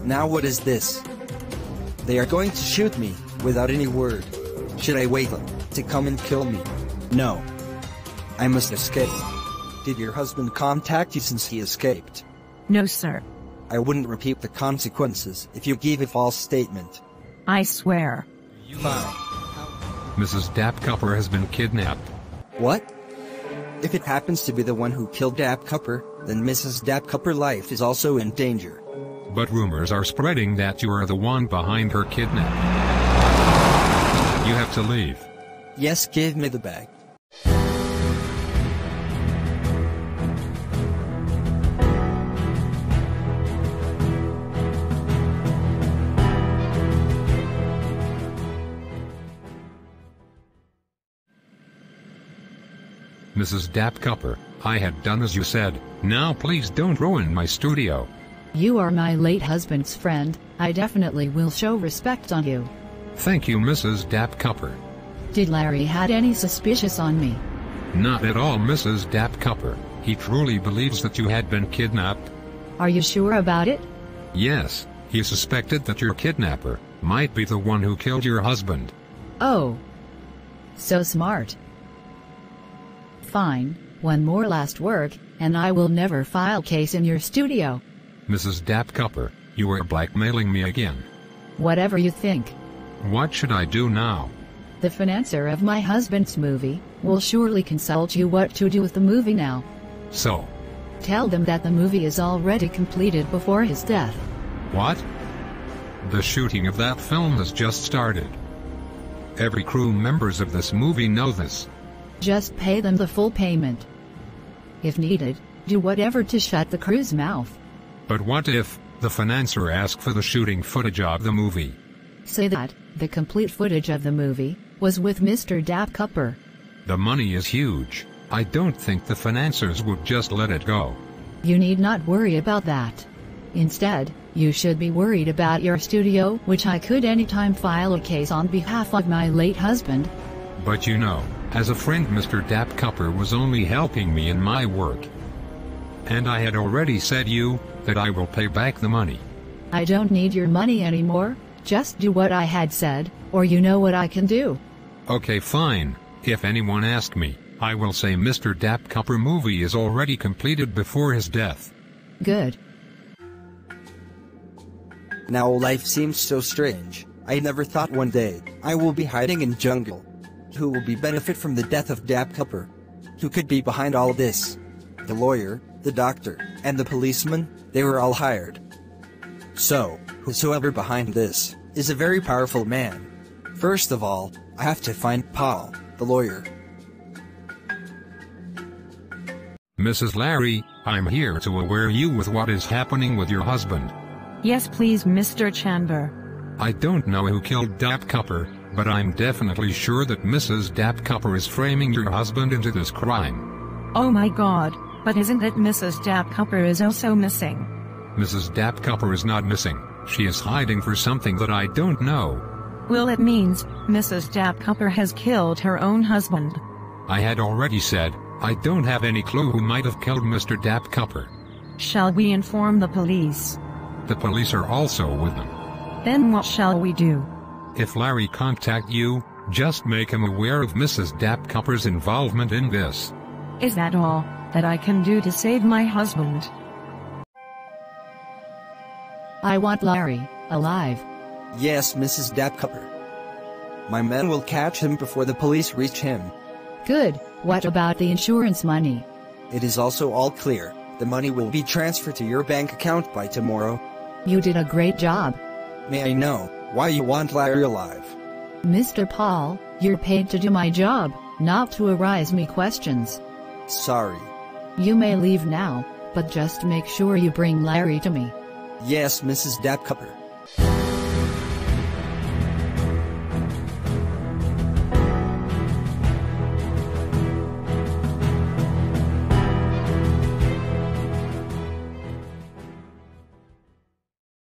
Now what is this? They are going to shoot me, without any word. Should I wait for them to come and kill me? No. I must escape. Did your husband contact you since he escaped? No, sir. I wouldn't repeat the consequences if you gave a false statement. I swear. Fine. Mrs. Dapkupar has been kidnapped. What? If it happens to be the one who killed Dapkupar, then Mrs. Dapkupar's life is also in danger. But rumors are spreading that you are the one behind her kidnapping. You have to leave. Yes, give me the bag. Mrs. Dapkupar, I had done as you said. Now please don't ruin my studio. You are my late husband's friend. I definitely will show respect on you. Thank you, Mrs. Dapkupar. Did Larry had any suspicious on me? Not at all, Mrs. Dapkupar. He truly believes that you had been kidnapped. Are you sure about it? Yes, he suspected that your kidnapper might be the one who killed your husband. Oh. So smart. Fine, one more last work, and I will never file case in your studio. Mrs. Dapkupar, you are blackmailing me again. Whatever you think. What should I do now? The financier of my husband's movie will surely consult you what to do with the movie now. So? Tell them that the movie is already completed before his death. What? The shooting of that film has just started. Every crew members of this movie know this. Just pay them the full payment. If needed, do whatever to shut the crew's mouth. But what if the financier asks for the shooting footage of the movie? Say that the complete footage of the movie was with Mr. Dapkupar. The money is huge. I don't think the financiers would just let it go. You need not worry about that. Instead, you should be worried about your studio, which I could anytime file a case on behalf of my late husband. But you know, as a friend, Mr. Dapkupar was only helping me in my work. And I had already said you that I will pay back the money. I don't need your money anymore. Just do what I had said, or you know what I can do. Okay, fine. If anyone asks me, I will say Mr. Dapkupar movie is already completed before his death. Good. Now life seems so strange. I never thought one day I will be hiding in jungle. Who will be benefit from the death of Dapkupar? Who could be behind all this? The lawyer, the doctor, and the policeman, they were all hired. So, whosoever behind this is a very powerful man. First of all, I have to find Paul, the lawyer. Mrs. Larry, I'm here to aware you with what is happening with your husband. Yes, please, Mr. Chanbor. I don't know who killed Dapkupar, but I'm definitely sure that Mrs. Dapkupar is framing your husband into this crime. Oh my God, but isn't it Mrs. Dapkupar is also missing? Mrs. Dapkupar is not missing. She is hiding for something that I don't know. Well, it means Mrs. Dapkupar has killed her own husband. I had already said, I don't have any clue who might have killed Mr. Dapkupar. Shall we inform the police? The police are also with them. Then what shall we do? If Larry contact you, just make him aware of Mrs. Dapkupar's involvement in this. Is that all that I can do to save my husband? I want Larry alive. Yes, Mrs. Dapkupar. My men will catch him before the police reach him. Good. What about the insurance money? It is also all clear. The money will be transferred to your bank account by tomorrow. You did a great job. May I know why you want Larry alive? Mr. Paul, you're paid to do my job, not to arise me questions. Sorry. You may leave now, but just make sure you bring Larry to me. Yes, Mrs. Dapkupar.